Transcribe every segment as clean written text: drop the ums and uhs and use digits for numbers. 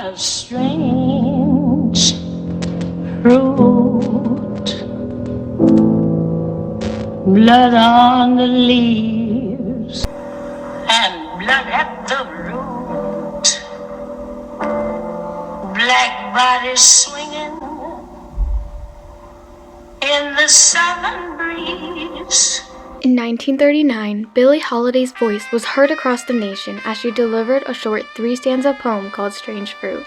a strange fruit, blood on the leaves and blood at the root, black bodies swinging in the southern breeze. In 1939, Billie Holiday's voice was heard across the nation as she delivered a short three-stanza poem called Strange Fruit,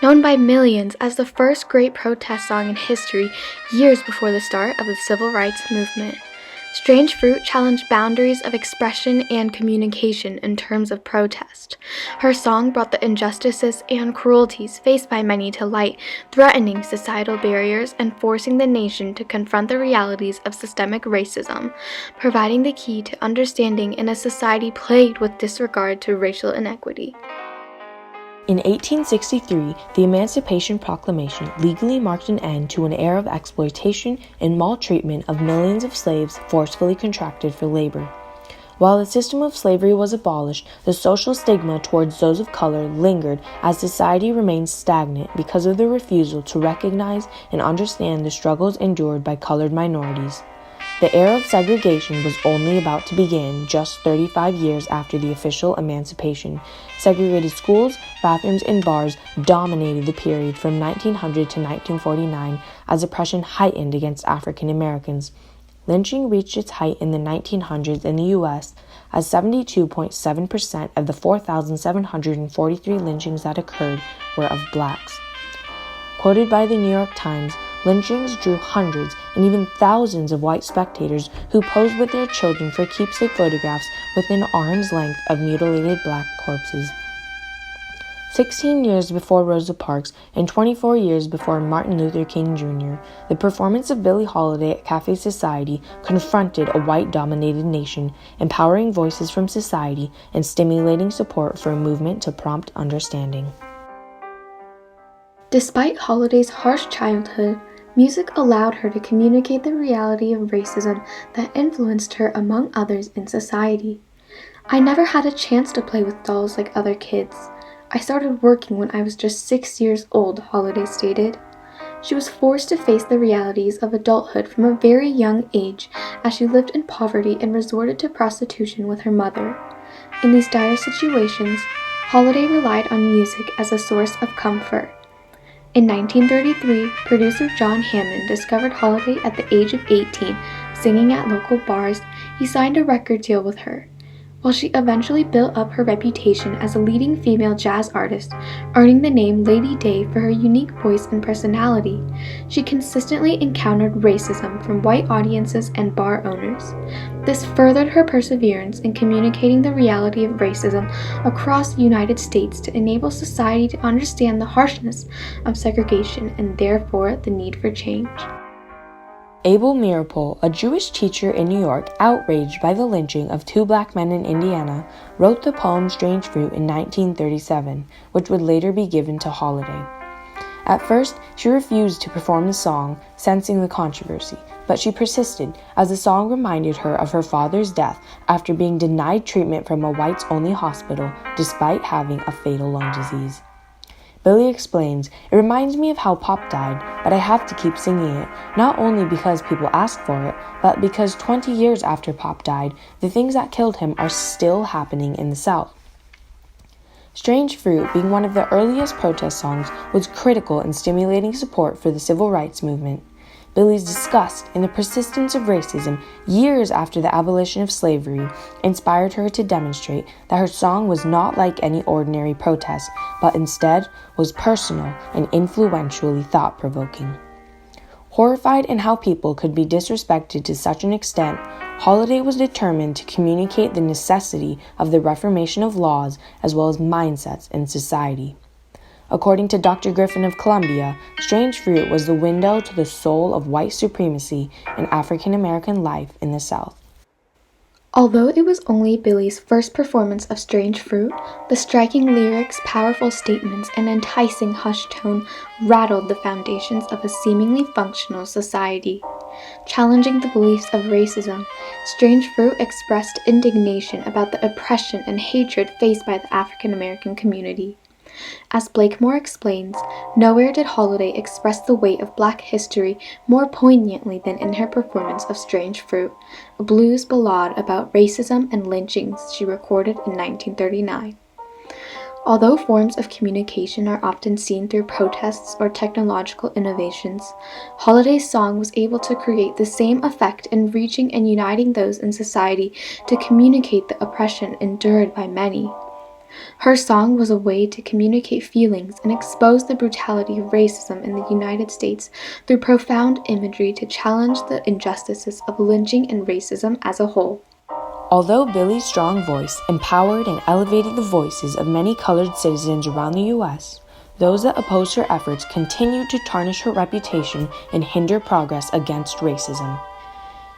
known by millions as the first great protest song in history years before the start of the Civil Rights Movement. Strange Fruit challenged boundaries of expression and communication in terms of protest. Her song brought the injustices and cruelties faced by many to light, threatening societal barriers and forcing the nation to confront the realities of systemic racism, providing the key to understanding in a society plagued with disregard to racial inequity. In 1863, the Emancipation Proclamation legally marked an end to an era of exploitation and maltreatment of millions of slaves forcefully contracted for labor. While the system of slavery was abolished, the social stigma towards those of color lingered as society remained stagnant because of the refusal to recognize and understand the struggles endured by colored minorities. The era of segregation was only about to begin just 35 years after the official emancipation. Segregated schools, bathrooms, and bars dominated the period from 1900 to 1949 as oppression heightened against African Americans. Lynching reached its height in the 1900s in the U.S. as 72.7% of the 4,743 lynchings that occurred were of blacks. Quoted by the New York Times, lynchings drew hundreds and even thousands of white spectators who posed with their children for keepsake photographs within arm's length of mutilated black corpses. 16 years before Rosa Parks and 24 years before Martin Luther King Jr., the performance of Billie Holiday at Cafe Society confronted a white-dominated nation, empowering voices from society and stimulating support for a movement to prompt understanding. Despite Holiday's harsh childhood, music allowed her to communicate the reality of racism that influenced her among others in society. "I never had a chance to play with dolls like other kids. I started working when I was just 6 years old," Holiday stated. She was forced to face the realities of adulthood from a very young age as she lived in poverty and resorted to prostitution with her mother. In these dire situations, Holiday relied on music as a source of comfort. In 1933, producer John Hammond discovered Holiday at the age of 18, singing at local bars. He signed a record deal with her. While she eventually built up her reputation as a leading female jazz artist, earning the name Lady Day for her unique voice and personality, she consistently encountered racism from white audiences and bar owners. This furthered her perseverance in communicating the reality of racism across the United States to enable society to understand the harshness of segregation and therefore the need for change. Abel Meeropol, a Jewish teacher in New York outraged by the lynching of 2 black men in Indiana, wrote the poem Strange Fruit in 1937, which would later be given to Holiday. At first, she refused to perform the song, sensing the controversy, but she persisted as the song reminded her of her father's death after being denied treatment from a whites-only hospital despite having a fatal lung disease. Billie explains, "It reminds me of how Pop died, but I have to keep singing it, not only because people ask for it, but because 20 years after Pop died, the things that killed him are still happening in the South." Strange Fruit, being one of the earliest protest songs, was critical in stimulating support for the civil rights movement. Billie's disgust in the persistence of racism years after the abolition of slavery inspired her to demonstrate that her song was not like any ordinary protest, but instead was personal and influentially thought-provoking. Horrified in how people could be disrespected to such an extent, Holiday was determined to communicate the necessity of the reformation of laws as well as mindsets in society. According to Dr. Griffin of Columbia, Strange Fruit was the window to the soul of white supremacy and African American life in the South. Although it was only Billie's first performance of Strange Fruit, the striking lyrics, powerful statements, and enticing hushed tone rattled the foundations of a seemingly functional society. Challenging the beliefs of racism, Strange Fruit expressed indignation about the oppression and hatred faced by the African American community. As Blakemore explains, nowhere did Holiday express the weight of Black history more poignantly than in her performance of Strange Fruit, a blues ballad about racism and lynchings she recorded in 1939. Although forms of communication are often seen through protests or technological innovations, Holiday's song was able to create the same effect in reaching and uniting those in society to communicate the oppression endured by many. Her song was a way to communicate feelings and expose the brutality of racism in the United States through profound imagery to challenge the injustices of lynching and racism as a whole. Although Billie's strong voice empowered and elevated the voices of many colored citizens around the U.S., those that opposed her efforts continued to tarnish her reputation and hinder progress against racism.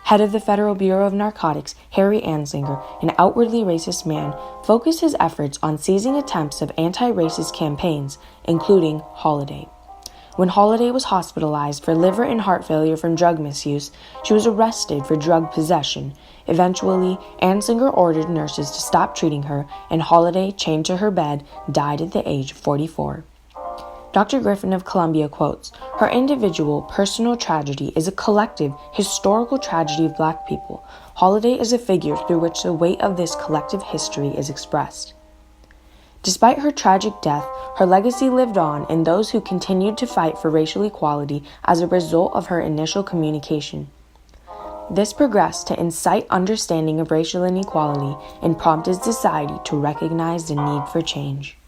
Head of the Federal Bureau of Narcotics, Harry Anslinger, an outwardly racist man, focused his efforts on seizing attempts of anti-racist campaigns, including Holiday. When Holiday was hospitalized for liver and heart failure from drug misuse, she was arrested for drug possession. Eventually, Anslinger ordered nurses to stop treating her, and Holiday, chained to her bed, died at the age of 44. Dr. Griffin of Columbia quotes, "Her individual, personal tragedy is a collective, historical tragedy of Black people. Holiday is a figure through which the weight of this collective history is expressed." Despite her tragic death, her legacy lived on in those who continued to fight for racial equality as a result of her initial communication. This progressed to incite understanding of racial inequality and prompted society to recognize the need for change.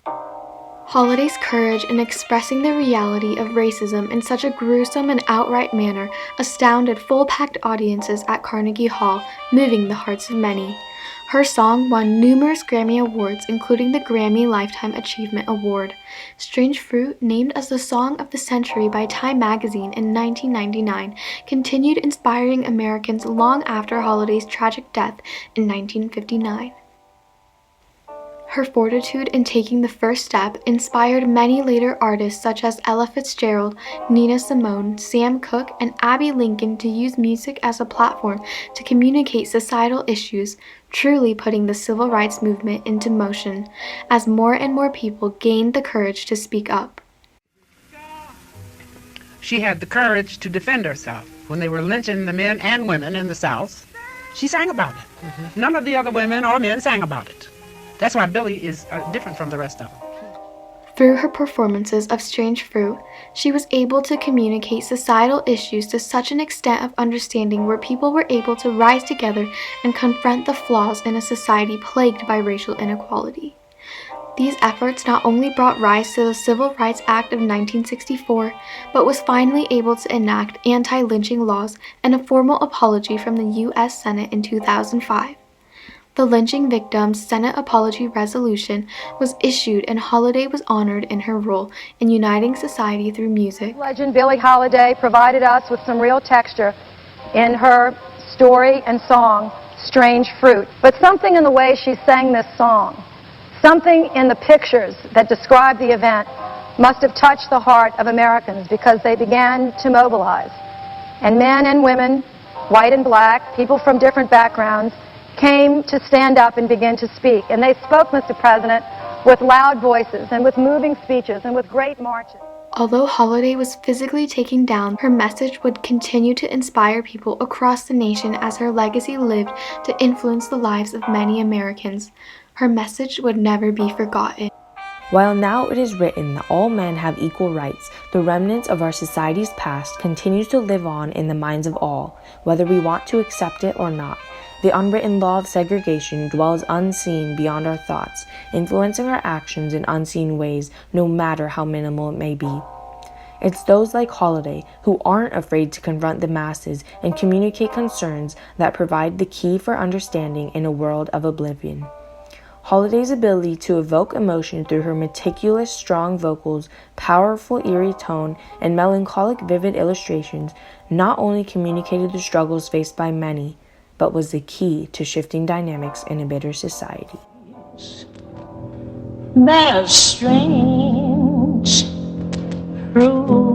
Holiday's courage in expressing the reality of racism in such a gruesome and outright manner astounded full-packed audiences at Carnegie Hall, moving the hearts of many. Her song won numerous Grammy Awards, including the Grammy Lifetime Achievement Award. Strange Fruit, named as the Song of the Century by Time magazine in 1999, continued inspiring Americans long after Holiday's tragic death in 1959. Her fortitude in taking the first step inspired many later artists such as Ella Fitzgerald, Nina Simone, Sam Cooke, and Abbey Lincoln to use music as a platform to communicate societal issues, truly putting the civil rights movement into motion as more and more people gained the courage to speak up. She had the courage to defend herself. When they were lynching the men and women in the South, she sang about it. None of the other women or men sang about it. That's why Billie is different from the rest of them. Through her performances of Strange Fruit, she was able to communicate societal issues to such an extent of understanding where people were able to rise together and confront the flaws in a society plagued by racial inequality. These efforts not only brought rise to the Civil Rights Act of 1964, but was finally able to enact anti-lynching laws and a formal apology from the U.S. Senate in 2005. The lynching victims' Senate apology resolution was issued, and Holiday was honored in her role in uniting society through music. Legend Billie Holiday provided us with some real texture in her story and song, Strange Fruit. But something in the way she sang this song, something in the pictures that describe the event must have touched the heart of Americans, because they began to mobilize. And men and women, white and black, people from different backgrounds, came to stand up and begin to speak. And they spoke, Mr. President, with loud voices and with moving speeches and with great marches. Although Holiday was physically taken down, her message would continue to inspire people across the nation as her legacy lived to influence the lives of many Americans. Her message would never be forgotten. While now it is written that all men have equal rights, the remnants of our society's past continues to live on in the minds of all, whether we want to accept it or not. The unwritten law of segregation dwells unseen beyond our thoughts, influencing our actions in unseen ways, no matter how minimal it may be. It's those like Holiday who aren't afraid to confront the masses and communicate concerns that provide the key for understanding in a world of oblivion. Holiday's ability to evoke emotion through her meticulous, strong vocals, powerful, eerie tone, and melancholic, vivid illustrations not only communicated the struggles faced by many, but was the key to shifting dynamics in a bitter society. There's strange fruit